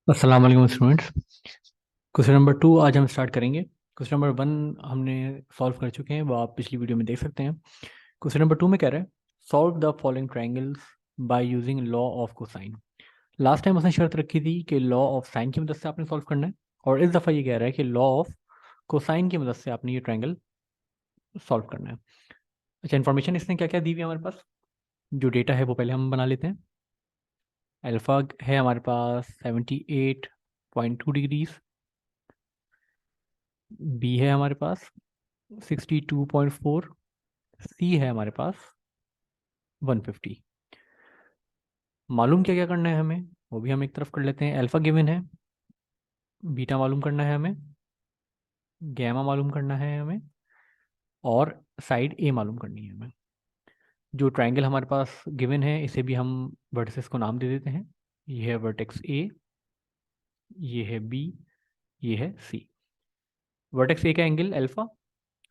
अस्सलाम वालेकुम students. Question number 2 आज हम स्टार्ट करेंगे। क्वेश्चन नंबर 1 हमने सॉल्व कर चुके हैं, वो आप पिछली वीडियो में देख सकते हैं। क्वेश्चन नंबर 2 में कह रहा है solve the following triangles bye using law of cosine. Last time उसने शर्त रखी थी कि लॉ ऑफ साइन की मदद से आपने सॉल्व करना है, और इस दफ़ा ये कह रहा है कि लॉ ऑफ कोसाइन की मदद से आपने ये ट्रायंगल सॉल्व करना है। अच्छा, इन्फॉर्मेशन इसने क्या क्या दी हुई है हमारे पास, जो डेटा है वो पहले हम बना लेते हैं। अल्फ़ा है हमारे पास 78.2 डिग्रीज, बी है हमारे पास 62.4, सी है हमारे पास 150। मालूम क्या क्या करना है हमें, वो भी हम एक तरफ कर लेते हैं। अल्फा गिवन है, बीटा मालूम करना है हमें, गैमा मालूम करना है हमें, और साइड ए मालूम करनी है हमें। जो ट्रायंगल हमारे पास गिवन है इसे भी हम वर्टिसेस को नाम दे देते हैं। ये है वर्टेक्स ए, ये है बी, ये है सी। वर्टेक्स ए का angle alpha,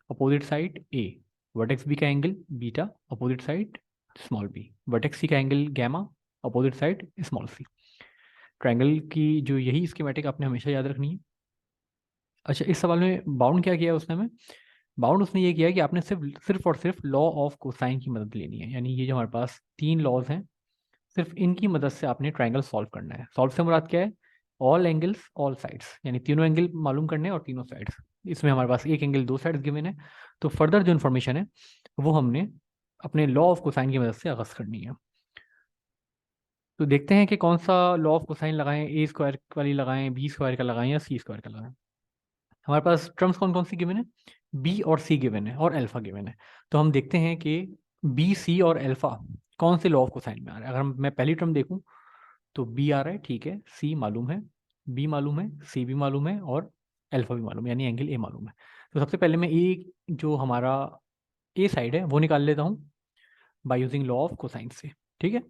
opposite side a. Vertex b का angle beta, opposite side small b. Vertex c का angle gamma, opposite side small c. Triangle की जो यही स्कीमेटिक आपने हमेशा याद रखनी है। अच्छा, इस सवाल में बाउंड क्या किया उसने हमें, बाउंड उसने ये किया कि आपने सिर्फ सिर्फ और सिर्फ लॉ ऑफ कोसाइन की मदद लेनी है। यानी ये जो हमारे पास तीन लॉज हैं, सिर्फ इनकी मदद से आपने ट्रायंगल सॉल्व करना है। सॉल्व से मुराद क्या है, ऑल एंगल्स ऑल साइड्स, यानी तीनों एंगल मालूम करने हैं और तीनों साइड्स। इसमें हमारे पास एक एंगल दो साइड्स गिवन है, तो फर्दर जो इन्फॉर्मेशन है वो हमने अपने लॉ ऑफ कोसाइन की मदद से अगस्त करनी है। तो देखते हैं कि कौन सा लॉ ऑफ कोसाइन लगाएं, ए स्क्वायर वाली लगाएं, बी स्क्वायर का लगाएं, या सी स्क्वायर का लगाएं। हमारे पास टर्म्स कौन कौन सी गिवन है, बी और सी गिवन है और अल्फा गिवन है। तो हम देखते हैं कि बी सी और अल्फा कौन से लॉ ऑफ कोसाइन में आ रहा है। अगर मैं पहली टर्म देखूं तो बी आ रहा है, ठीक है, सी मालूम है, बी मालूम है, सी भी मालूम है, और अल्फा भी मालूम है, यानी एंगल ए मालूम है। तो सबसे पहले मैं ए, जो हमारा ए साइड है वो निकाल लेता हूँ by using law of cosine से। ठीक है,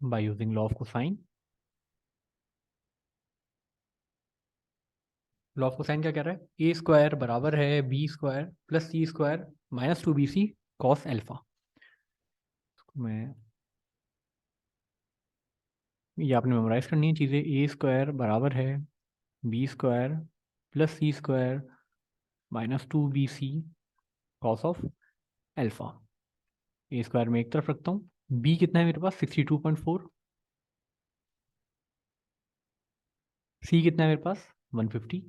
by using law of cosine. Law of cosine क्या कह रहा है, ए स्क्वायर बराबर है बी स्क्वायर प्लस सी square minus 2bc cos alpha. मैं, ये आपने मेमोराइज करनी है चीज़ें। ए स्क्वायर बराबर है B square plus C square minus 2bc cos of alpha. A square में एक तरफ रखता हूँ, बी कितना है मेरे पास 62.4, सी कितना है मेरे पास 150,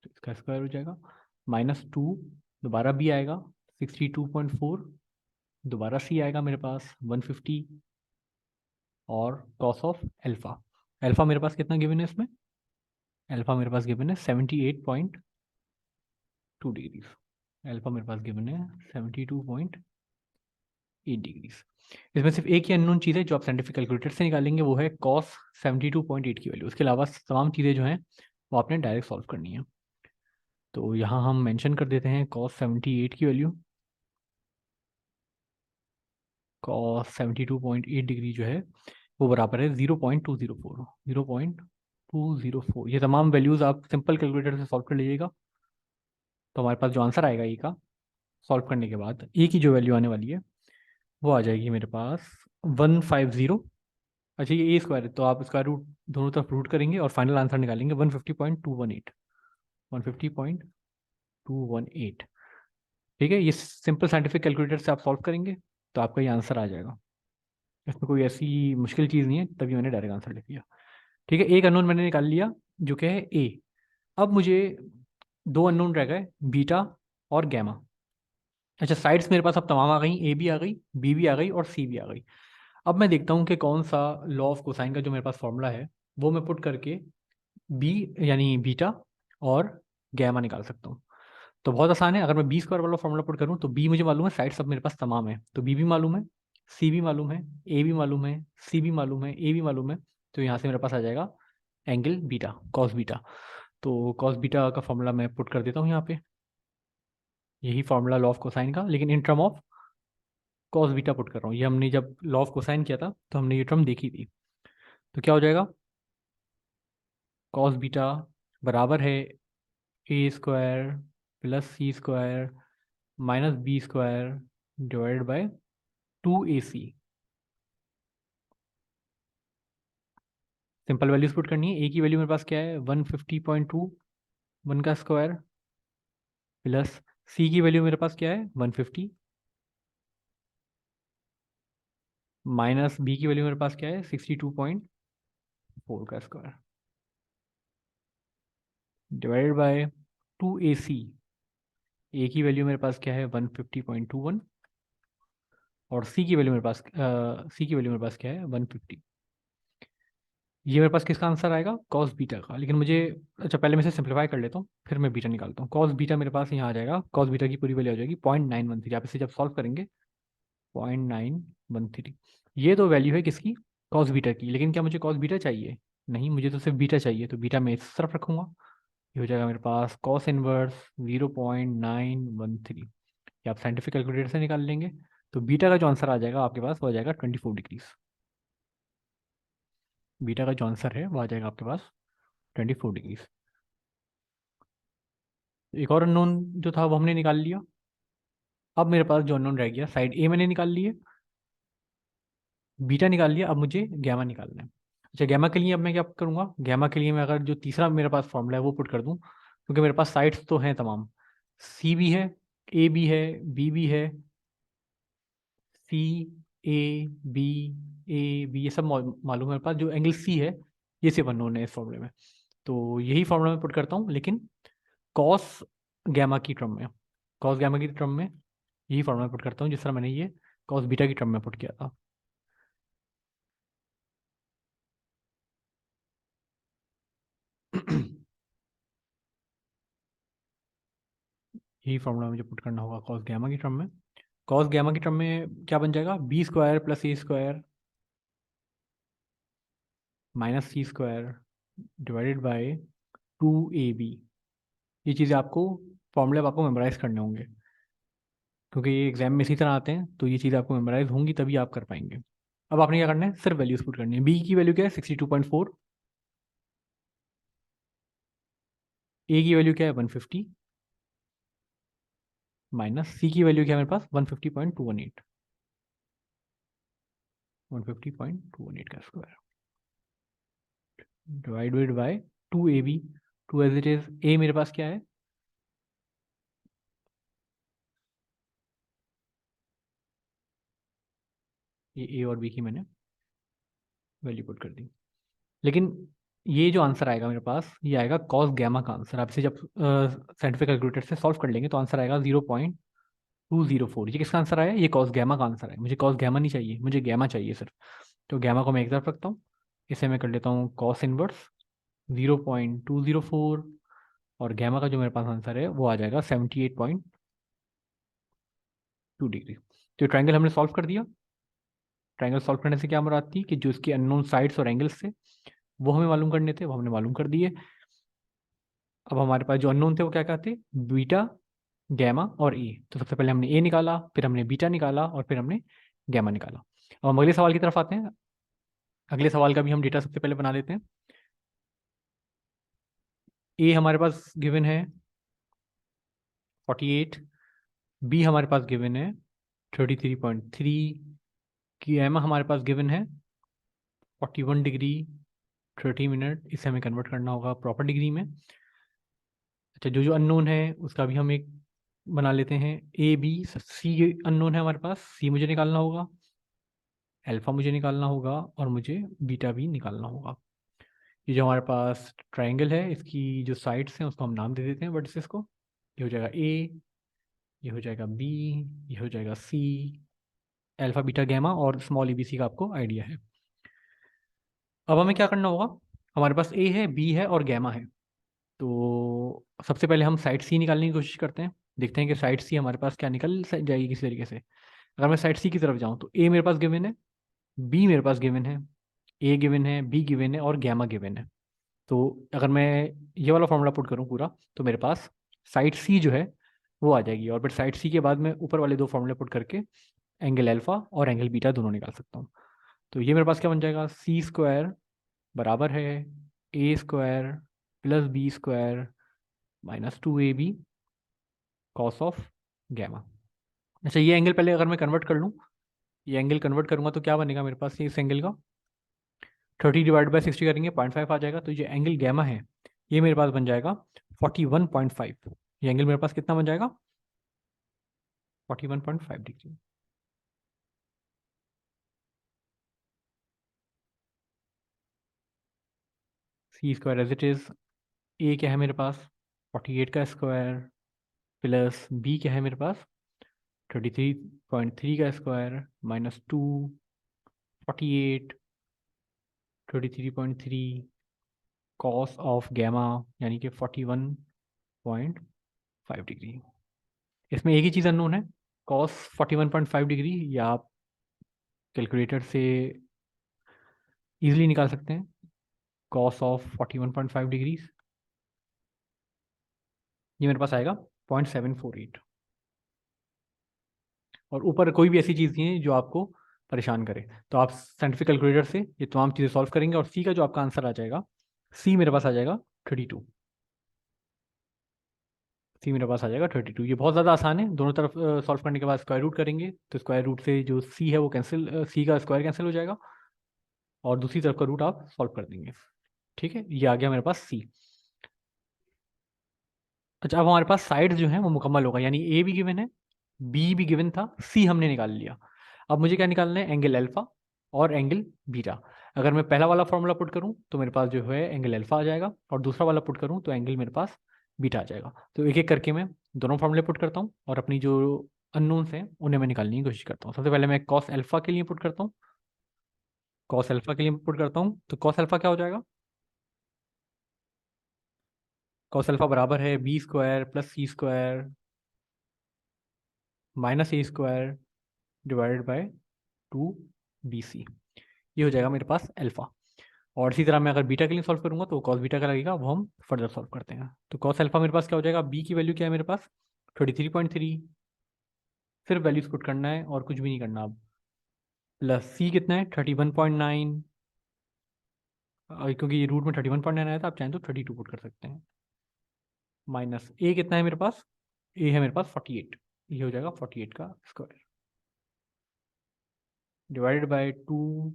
तो इसका स्क्वायर हो जाएगा माइनस 2, दोबारा बी आएगा 62.4, दोबारा सी आएगा मेरे पास 150, और कॉस ऑफ अल्फा। अल्फा मेरे पास कितना गिवन है इसमें, अल्फा मेरे पास गिवन है 78.2 डिग्रीज। अल्फा मेरे पास गिवन है 72.8 डिग्रीज। इसमें सिर्फ एक ही अननोन चीज़ है जो आप साइंटिफिक कैलकुलेटर से निकालेंगे, वो है कॉस 72.8 की वैल्यू। उसके अलावा तमाम चीज़ें जो हैं वो आपने डायरेक्ट सॉल्व करनी है। तो यहाँ हम मेंशन कर देते हैं कॉस 78 की वैल्यू। कॉस 72.8 डिग्री जो है वो बराबर है 0.204, 0.204। ये तमाम वैल्यूज़ आप सिंपल कैलकुलेटर से सॉल्व कर लीजिएगा। तो हमारे पास जो आंसर आएगा ई का, सॉल्व करने के बाद ई की जो वैल्यू आने वाली है वो आ जाएगी मेरे पास 150। अच्छा, ये ए स्क्वायर है तो आप स्क्वायर रूट दोनों तरफ रूट करेंगे और फाइनल आंसर निकालेंगे 150.218, 150.218। ठीक है, ये सिंपल साइंटिफिक कैलकुलेटर से आप सॉल्व करेंगे तो आपका ये आंसर आ जाएगा। इसमें कोई ऐसी मुश्किल चीज़ नहीं है, तभी मैंने डायरेक्ट आंसर लिख दिया। ठीक है, एक अननोन मैंने निकाल लिया जो कि है ए। अब मुझे दो अननोन रह गए, बीटा और गैमा। अच्छा, साइड्स मेरे पास अब तमाम आ गई, ए भी आ गई, बी भी आ गई और सी भी आ गई। अब मैं देखता हूँ कि कौन सा लॉ ऑफ कोसाइन का जो मेरे पास फॉर्मूला है वो मैं पुट करके बी यानी बीटा और गैमा निकाल सकता हूँ। तो बहुत आसान है, अगर मैं बी स्क्वायर वाला फॉर्मूला पुट करूँ तो बी मुझे मालूम है, साइड सब मेरे पास तमाम है, तो बी भी मालूम है, सी भी मालूम है, ए भी मालूम है, सी भी मालूम है, ए भी मालूम है। तो यहाँ से मेरे पास आ जाएगा एंगल बीटा, कॉस बीटा। तो कॉस बीटा का फॉर्मूला मैं पुट कर देता हूँ यहाँ पे, यही फॉर्मूला लॉ ऑफ कोसाइन का, लेकिन in term of cos beta put कर रहा हूँ। ये हमने जब लॉ ऑफ कोसाइन किया था तो हमने ये टर्म देखी थी। तो क्या हो जाएगा, कॉस बीटा बराबर है a square plus C square minus B square divided by 2AC। Simple values put करनी है। ए की वैल्यू मेरे पास क्या है 150.2, 1 का स्क्वायर, प्लस सी की वैल्यू मेरे पास क्या है 150, माइनस बी की वैल्यू मेरे पास क्या है 62.4 का स्क्वायर, डिवाइडेड बाय 2AC। ए की वैल्यू मेरे पास क्या है 150.21, और सी की वैल्यू मेरे पास क्या है 150। ये मेरे पास किसका आंसर आएगा कॉस बीटा का। लेकिन मुझे, अच्छा पहले मैं इसे सिंप्लीफाई कर लेता हूँ, फिर मैं बीटा निकालता हूँ। कॉस बीटा मेरे पास यहाँ आ जाएगा, कॉस बीटा की पूरी वैल्यू आ जाएगी 0.913। आप इसे जब सॉल्व करेंगे 0.913, ये तो वैल्यू है किसकी, कॉस बीटा की। लेकिन क्या मुझे कॉस बीटा चाहिए, नहीं, मुझे तो सिर्फ बीटा चाहिए। तो बीटा मैं इस तरफ रखूंगा, ये हो जाएगा मेरे पास कॉस इनवर्स 0.913। ये आप साइंटिफिक कैलकुलेटर से निकाल लेंगे। तो बीटा का जो आंसर आ जाएगा आपके पास वो आ जाएगा 24 डिग्रीज। बीटा का जो आंसर है वो आ जाएगा आपके पास 24 डिग्रीज। एक और अननोन जो था वो हमने निकाल लिया। अब मेरे पास जो अननोन रह गया, साइड ए मैंने निकाल ली है, बीटा निकाल लिया, अब मुझे गैमा निकालना है। अच्छा, गैमा के लिए अब मैं क्या करूँगा, गैमा के लिए मैं अगर जो तीसरा मेरे पास फॉर्मूला है वो पुट कर दूँ, क्योंकि मेरे पास साइड्स तो हैं तमाम, सी भी है, ए भी है, बी भी है, सी, ए बी, ये सब मालूम है मेरे पास। जो एंगल सी है ये सिर्फ अननोन है इस फॉर्मूले में। तो यही फॉर्मूला मैं पुट करता हूँ, लेकिन कॉस गैमा की टर्म में, कॉस गैमा की टर्म में यही फॉर्मूला पुट करता हूँ जिस तरह मैंने ये कॉस बीटा की टर्म में पुट किया था। यही फॉर्मूला मुझे पुट करना होगा कॉस गैमा की टर्म में। कॉस गैमा की टर्म में क्या बन जाएगा, B square plus A square minus C square divided by 2AB। ये चीज़ें आपको, फॉर्मूले आपको मेमोराइज करने होंगे, क्योंकि ये एग्जाम में इसी तरह आते हैं। तो ये चीज़ें आपको मेमोराइज होंगी तभी आप कर पाएंगे। अब आपने क्या करना है, सिर्फ वैल्यूज पुट करनी है। बी की वैल्यू क्या है 62.4, ए की वैल्यू क्या है 150, माइनस सी की वैल्यू क्या है मेरे पास 150.218, 150.218 का square divided by 2AB। To as it is, ए मेरे पास क्या है, ये ए और बी की मैंने वैल्यू पुट कर दी। लेकिन ये जो आंसर आएगा मेरे पास, ये आएगा कॉस गैमा का आंसर। आप इसे जब साइंटिफिक कैलकुलेटर से सॉल्व कर लेंगे तो आंसर आएगा 0.204। ये किसका आंसर आया, ये कॉस गैमा का आंसर है। मुझे कॉस गैमा नहीं चाहिए, मुझे गैमा चाहिए सिर्फ। तो गैमा को मैं एक तरफ रखता हूँ, इसे मैं कर लेता हूँ कॉस इनवर्स 0.204, और गैमा का जो मेरे पास आंसर है वो आ जाएगा 78.2 डिग्री। तो ट्राइंगल हमने सॉल्व कर दिया। ट्राइंगल सॉल्व करने से क्या मुराद थी कि जो इसके अननोन साइड्स और एंगल्स थे वो हमें मालूम करने थे, वो हमने मालूम कर दिए। अब हमारे पास जो अननोन थे वो क्या क्या थे, बीटा, गैमा और ए। तो सबसे पहले हमने ए निकाला, फिर हमने बीटा निकाला, और फिर हमने गैमा निकाला। अब हम अगले सवाल की तरफ आते हैं। अगले सवाल का भी हम डेटा सबसे पहले बना लेते हैं। ए हमारे पास गिवन है 48, बी हमारे पास गिवन है 33.3, गैमा हमारे पास गिवन है 41 डिग्री 30 मिनट। इसे हमें कन्वर्ट करना होगा प्रॉपर डिग्री में। अच्छा, जो जो अननोन है उसका भी हम एक बना लेते हैं। ए बी सी अननोन है हमारे पास, सी मुझे निकालना होगा, अल्फा मुझे निकालना होगा, और मुझे बीटा भी निकालना होगा। ये जो हमारे पास ट्राइंगल है इसकी जो साइड्स हैं उसको हम नाम दे देते हैं वर्टिसेस को। ये हो जाएगा ए, ये हो जाएगा बी, ये हो जाएगा सी, अल्फा बीटा गैमा, और स्मॉल ए बी सी का आपको आइडिया है। अब हमें क्या करना होगा, हमारे पास ए है, बी है और गैमा है। तो सबसे पहले हम साइड सी निकालने की कोशिश करते हैं, देखते हैं कि साइड सी हमारे पास क्या निकल जाएगी किसी तरीके से। अगर मैं साइड सी की तरफ जाऊँ तो ए मेरे पास गिवन है, बी मेरे पास गिवन है, ए गिवन है, बी गिवन है और गैमा गिवन है। तो अगर मैं ये वाला फॉर्मूला पुट करूँ पूरा, तो मेरे पास साइड सी जो है वो आ जाएगी, और फिर साइड सी के बाद मैं ऊपर वाले दो फॉर्मूले पुट करके एंगल अल्फा और एंगल बीटा दोनों निकाल सकता हूँ। तो ये मेरे पास क्या बन जाएगा, सी स्क्वायर बराबर है a square plus b square minus 2AB cos of gamma. अच्छा, ये एंगल पहले अगर मैं कन्वर्ट कर लूँ, ये एंगल कन्वर्ट करूंगा तो क्या बनेगा मेरे पास, ये इस एंगल का 30 डिवाइड बाई 60 करेंगे 0.5 आ जाएगा, तो ये एंगल गैमा है ये मेरे पास बन जाएगा 41.5। ये एंगल मेरे पास कितना बन जाएगा, 41.5 degree. C square as it is, ए क्या है मेरे पास 48 का स्क्वायर, प्लस बी क्या है मेरे पास 33.3 का स्क्वायर, -2 48 33.3 कॉस ऑफ गैमा, यानी कि 41.5 डिग्री। इसमें एक ही चीज़ अननोन है, कॉस 41.5 डिग्री, या आप कैलकुलेटर से इजीली निकाल सकते हैं। कॉस ऑफ 41.5 डिग्री ये मेरे पास आएगा 0.748। और ऊपर कोई भी ऐसी चीज़ नहीं है जो आपको परेशान करे, तो आप साइंटिफिक कैलकुलेटर से ये तमाम चीज़ें सॉल्व करेंगे, और सी का जो आपका आंसर आ जाएगा, सी मेरे पास आ जाएगा 32। सी मेरे पास आ जाएगा 32। ये बहुत ज़्यादा आसान है, दोनों तरफ सॉल्व करने के बाद स्क्वायर रूट करेंगे, तो स्क्वायर रूट से जो सी है वो कैंसिल, सी का स्क्वायर कैंसिल हो जाएगा, और दूसरी तरफ का रूट आप सॉल्व कर देंगे। ठीक है, ये आ गया मेरे पास सी। अच्छा, अब हमारे पास साइड जो है वो मुकम्मल होगा, यानी ए भी गिवन है, बी भी गिवन था, सी हमने निकाल लिया। अब मुझे क्या निकालना है, एंगल अल्फा और एंगल बीटा। अगर मैं पहला वाला फॉर्मूला पुट करूं तो मेरे पास जो है एंगल अल्फा आ जाएगा, और दूसरा वाला पुट करूं तो एंगल मेरे पास बीटा आ जाएगा। तो एक एक करके मैं दोनों फॉर्मूले पुट करता हूँ, और अपनी जो अननोन्स हैं उन्हें मैं निकालने की कोशिश करता हूँ। सबसे पहले मैं कॉस अल्फा के लिए पुट करता हूँ, कॉस अल्फा के लिए पुट करता हूँ, तो कॉस अल्फा क्या हो जाएगा, कॉस अल्फा बराबर है B square plus C square minus A square divided by 2 BC। ये हो जाएगा मेरे पास अल्फा। और इसी तरह मैं अगर बीटा के लिए सॉल्व करूंगा तो कॉस बीटा का लगेगा, वो हम फर्दर सॉल्व करते हैं। तो कॉस अल्फा मेरे पास क्या हो जाएगा, बी की वैल्यू क्या है मेरे पास 33.3, सिर्फ वैल्यूज पुट करना है और कुछ भी नहीं करना अब, प्लस सी कितना है 31.9, क्योंकि ये रूट में 31.9 आया था, आप चाहें तो 32 पुट कर सकते हैं, माइनस ए कितना है मेरे पास, ए है मेरे पास 48, ये हो जाएगा 48 का स्क्वायर डिवाइडेड बाय 2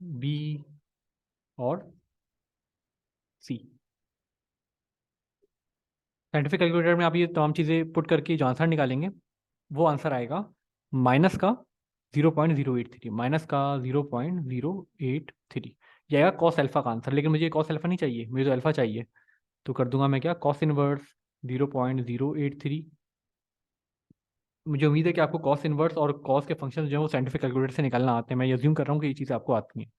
बी और सी। साइंटिफिक कैलकुलेटर में आप ये तमाम चीज़ें पुट करके जो आंसर निकालेंगे वो आंसर आएगा माइनस का 0.083, माइनस का 0.083। ये आएगा कॉस अल्फा का आंसर, लेकिन मुझे कॉस अल्फा नहीं चाहिए, मुझे तो अल्फा चाहिए। तो कर दूंगा मैं क्या, कॉस इनवर्स 0.083। मुझे उम्मीद है कि आपको कॉस इनवर्स और कॉस के फंक्शन जो है वो साइंटिफिक कैलकुलेटर से निकालना आते हैं, मैं अज्यूम कर रहा हूँ कि ये चीज़ें आपको आती हैं।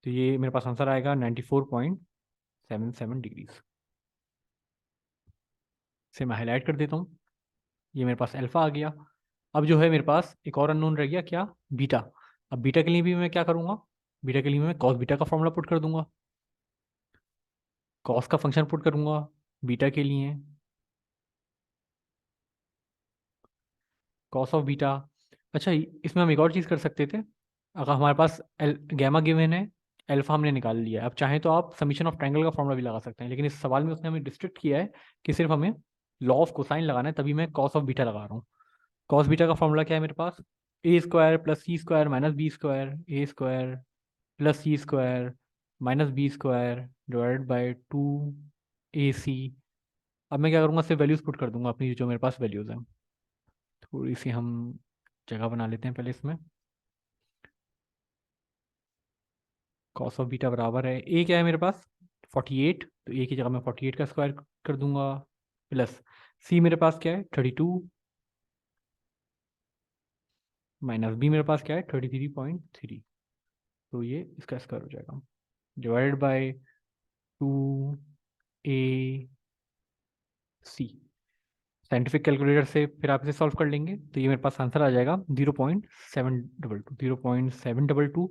तो ये मेरे पास आंसर आएगा 94.77 डिग्रीज। से मैं हाईलाइट कर देता हूँ, ये मेरे पास अल्फा आ गया। अब जो है मेरे पास एक और अननोन रह गया, क्या, बीटा। अब बीटा के लिए भी मैं क्या करूँगा, बीटा के लिए मैं कॉस बीटा का फॉर्मूला पुट कर दूंगा, कॉस का फंक्शन पुट करूंगा बीटा के लिए, कॉस ऑफ बीटा। अच्छा, इसमें हम एक और चीज़ कर सकते थे, अगर हमारे पास गैमा गिवन है, अल्फा हमने निकाल लिया है, अब चाहें तो आप समीशन ऑफ ट्रायंगल का फॉर्मूला भी लगा सकते हैं, लेकिन इस सवाल में उसने हमें डिस्ट्रिक्ट किया है कि सिर्फ हमें लॉ ऑफ कोसाइन लगाना है, तभी मैं कॉस ऑफ बीटा लगा रहा हूँ। कॉस बीटा का फॉर्मूला क्या है मेरे पास, A square plus C square minus B square, A square plus C square minus B square divided by 2 AC। अब मैं क्या करूँगा, सिर्फ वैल्यूज पुट कर दूंगा अपनी जो मेरे पास वैल्यूज हैं। थोड़ी सी हम जगह बना लेते हैं पहले इसमें। कॉस ऑफ बीटा बराबर है, ए क्या है मेरे पास 48, तो ए की जगह मैं 48 का स्क्वायर कर दूंगा, प्लस सी मेरे पास क्या है 32, माइनस बी मेरे पास क्या है 33.3, तो ये इसका स्क्वायर हो जाएगा divided by 2 AC। Scientific calculator से फिर आप इसे सॉल्व कर लेंगे, तो ये मेरे पास आंसर आ जाएगा 0.722, 0.722।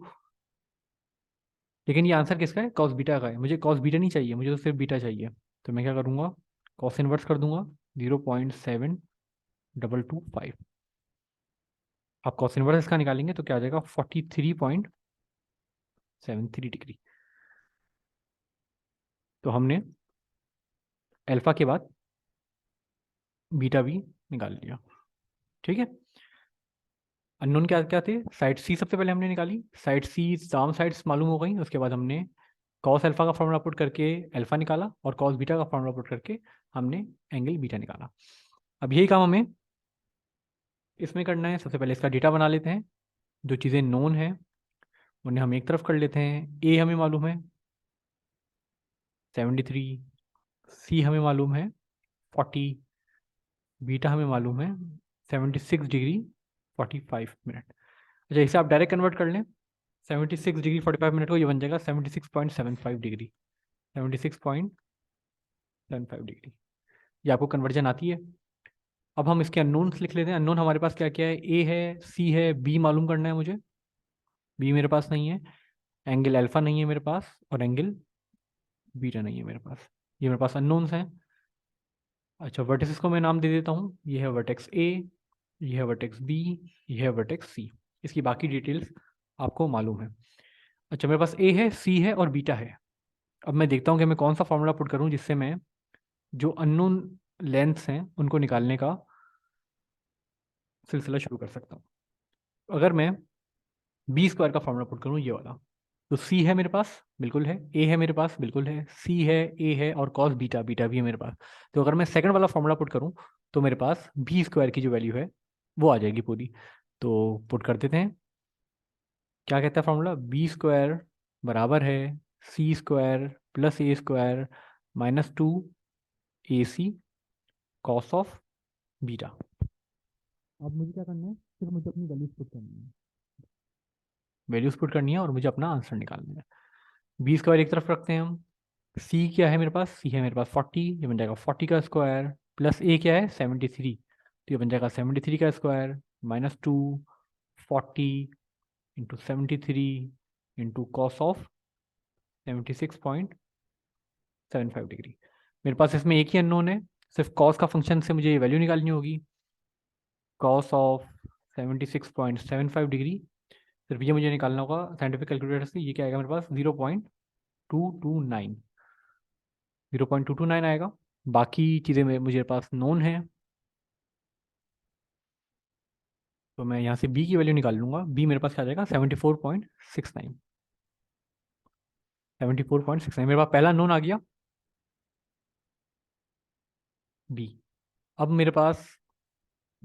लेकिन ये आंसर किसका है, कॉस बीटा का है, मुझे कॉस बीटा नहीं चाहिए, मुझे तो सिर्फ बीटा चाहिए। तो मैं क्या करूँगा, कॉस इनवर्स कर दूंगा 0.7225। आप कॉस इनवर्स इसका निकालेंगे तो क्या आ जाएगा 43.73 डिग्री। तो हमने अल्फा के बाद बीटा भी निकाल लिया। ठीक है। अननोन क्या क्या थे, साइड सी सबसे पहले हमने निकाली, साइड सी तमाम साइड्स मालूम हो गई, उसके बाद हमने कॉस अल्फा का फॉर्मूला पुट करके अल्फा निकाला और कॉस बीटा का फॉर्मूला पुट करके हमने एंगल बीटा निकाला। अब यही काम हमें इसमें करना है। सबसे पहले इसका डेटा बना लेते हैं, जो चीज़ें नोन है उन्हें हम एक तरफ कर लेते हैं। ए हमें मालूम है 73, सी हमें मालूम है 40, बीटा हमें मालूम है 76 डिग्री 45 मिनट। अच्छा, इसे आप डायरेक्ट कन्वर्ट कर लें 76 डिग्री 45 मिनट को, ये बन जाएगा 76.75 डिग्री, 76.75 डिग्री। ये आपको कन्वर्जन आती है। अब हम इसके अननोन्स लिख लेते हैं। अननोन हमारे पास क्या क्या है, ए है, सी है, बी मालूम करना है मुझे, बी मेरे पास नहीं है, एंगल अल्फा नहीं है मेरे पास, और एंगल बीटा नहीं है मेरे पास। ये मेरे पास अननोन्स हैं। अच्छा, वर्टिसेस को मैं नाम दे देता हूँ। ये है वर्टेक्स ए, ये है वर्टेक्स बी, ये है वर्टेक्स सी। इसकी बाकी डिटेल्स आपको मालूम है। अच्छा, मेरे पास ए है, सी है और बीटा है। अब मैं देखता हूँ कि मैं कौन सा फॉर्मूला पुट करूँ जिससे मैं जो अननोन लेंथ्स हैं उनको निकालने का सिलसिला शुरू कर सकता हूँ। अगर मैं बी स्क्वायर का फॉर्मूला पुट करूँ, ये वाला, तो सी है मेरे पास, बिल्कुल है, ए है मेरे पास, बिल्कुल है, सी है, ए है और कॉस बीटा, बीटा भी है मेरे पास। तो अगर मैं सेकंड वाला फॉर्मूला पुट करूँ तो मेरे पास बी स्क्वायर की जो वैल्यू है वो आ जाएगी पूरी। तो पुट कर देते हैं। क्या कहता है फॉर्मूला, बी स्क्वायर बराबर है C square plus A square -2 A C cos of beta. अब मुझे क्या करना है, सिर्फ मुझे अपनी वैल्यूज पुट करनी है, वैल्यूज पुट करनी है और मुझे अपना आंसर निकालना है। बी स्क्वायर एक तरफ रखते हैं हम, सी क्या है मेरे पास, सी है मेरे पास 40, ये बन जाएगा 40 का स्क्वायर, प्लस ए क्या है 73, तो ये बन जाएगा 73 का square -2 40 into 73 into cos of 76.75 degree. मेरे पास इसमें एक ही अननोन है, सिर्फ कॉस का फंक्शन से मुझे वैल्यू निकालनी होगी, कॉस ऑफ 76.75 डिग्री। सिर्फ ये मुझे निकालना होगा साइंटिफिक कैलकुलेटर से। ये क्या आएगा मेरे पास, 0.229, 0.229 आएगा। बाकी चीज़ें मुझे पास नोन है, तो मैं यहाँ से बी की वैल्यू निकाल लूँगा। बी मेरे पास क्या आ जाएगा, 74.69, 74.69 मेरे पास पहला नोन आ गया बी। अब मेरे पास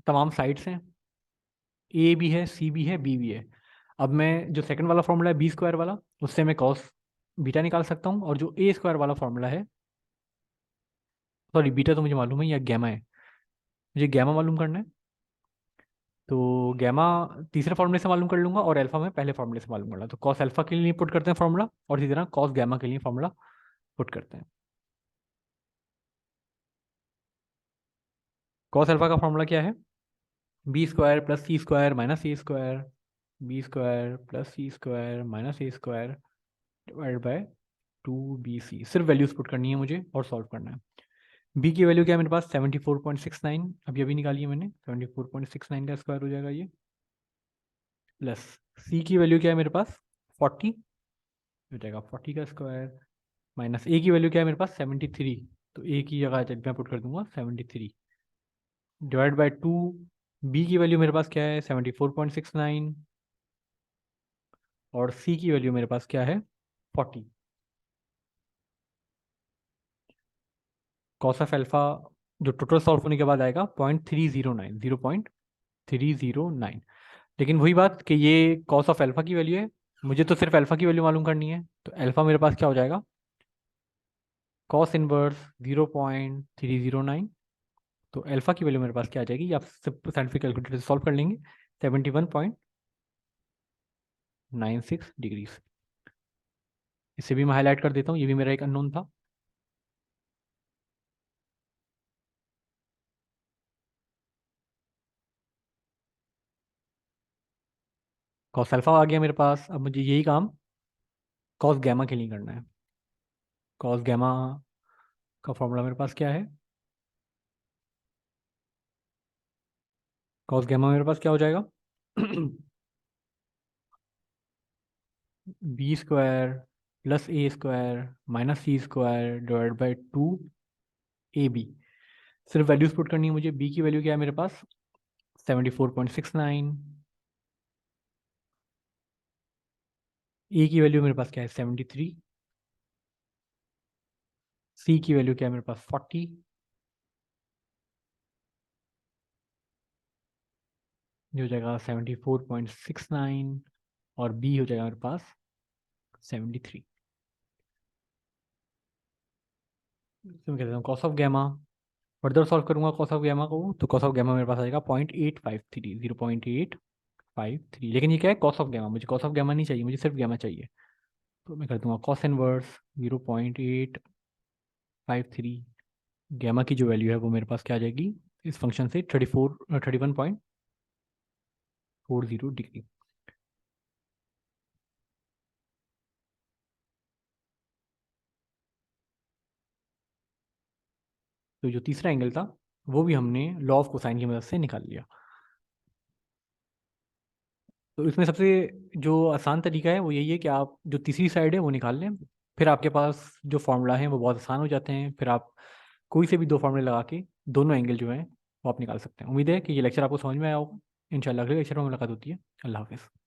तमाम साइड्स हैं, ए भी है, सी भी है, बी भी है। अब मैं जो सेकंड वाला फॉर्मूला है बी स्क्वायर वाला, उससे मैं कॉस बीटा निकाल सकता हूँ, और जो ए स्क्वायर वाला फॉर्मूला है, सॉरी बीटा तो मुझे मालूम है, या गैमा है, मुझे गैमा मालूम करना है। तो गैमा तीसरे फॉर्मूले से मालूम कर लूंगा और अल्फा में पहले फॉर्मूले से मालूम कर लूँगा। तो कॉस अल्फा के लिए पुट करते हैं फॉर्मूला, और इसी तरह कॉस गैमा के लिए फॉर्मूला पुट करते हैं। कॉस अल्फा का फॉर्मूला क्या है, B square plus C square minus A square, B square plus C square minus A square divide by 2bc। सिर्फ वैल्यूज पुट करनी है मुझे और सॉल्व करना है। बी की वैल्यू क्या है मेरे पास, 74.69, अभी अभी निकाली है मैंने, 74.69 का स्क्वायर हो जाएगा ये, प्लस सी की वैल्यू क्या है मेरे पास 40, हो जाएगा 40 का स्क्वायर, माइनस ए की वैल्यू क्या है मेरे पास 73, तो ए की जगह मैं पुट कर दूंगा 73 डिवाइड बाय 2। बी की वैल्यू मेरे पास क्या है 74.69, और सी की वैल्यू मेरे पास क्या है 40। कॉस ऑफ अल्फा जो टोटल सॉल्व होने के बाद आएगा 0.309, 0.309। लेकिन वही बात कि ये कॉस ऑफ अल्फा की वैल्यू है, मुझे तो सिर्फ अल्फा की वैल्यू मालूम करनी है। तो अल्फा मेरे पास क्या हो जाएगा, कॉस इनवर्स 0.309। तो अल्फा की वैल्यू मेरे पास क्या आ जाएगी, आप सब साइंटिफिक कैलकुलेटर से सॉल्व कर लेंगे, 71.96 डिग्रीज। इसे भी मैं हाईलाइट कर देता हूँ, ये भी मेरा एक अननोन था। कॉस अल्फा आ गया मेरे पास। अब मुझे यही काम कॉस गैमा के लिए करना है। कॉस गैमा का फॉर्मूला मेरे पास क्या है, कॉस गैमा मेरे पास क्या हो जाएगा B square plus A square minus C square divide by 2 A B. सिर्फ वैल्यूज पुट करनी है मुझे। बी की वैल्यू क्या है मेरे पास 74.69। ए की वैल्यू मेरे पास क्या है 73। सी की वैल्यू क्या है मेरे पास 40। ये हो जाएगा 74.69 और बी हो जाएगा मेरे पास 73। तो मैं कहता हूँ cos of gamma. Further solve करूंगा कॉस ऑफ गैमा को, तो कॉस ऑफ गैमा मेरे पास आएगा 0.853, 0.853। लेकिन ये क्या है कॉस ऑफ गैमा, मुझे कॉस ऑफ गैमा नहीं चाहिए, मुझे सिर्फ गैमा चाहिए। तो मैं कर दूंगा कॉस इनवर्स 0.853। गैमा की जो वैल्यू है वो मेरे पास क्या आ जाएगी इस फंक्शन से 31.40 डिग्री। तो जो तीसरा एंगल था वो भी हमने लॉ ऑफ कोसाइन की मदद से निकाल लिया। तो इसमें सबसे जो आसान तरीका है वो यही है कि आप जो तीसरी साइड है वो निकाल लें, फिर आपके पास जो फार्मूला है वो बहुत आसान हो जाते हैं, फिर आप कोई से भी दो फार्मूले लगा के दोनों एंगल जो हैं वो आप निकाल सकते हैं। उम्मीद है कि ये लेक्चर आपको समझ में आया होगा। इंशाल्लाह अगले लेक्चर में मुलाकात होती है। अल्लाह हाफिज़।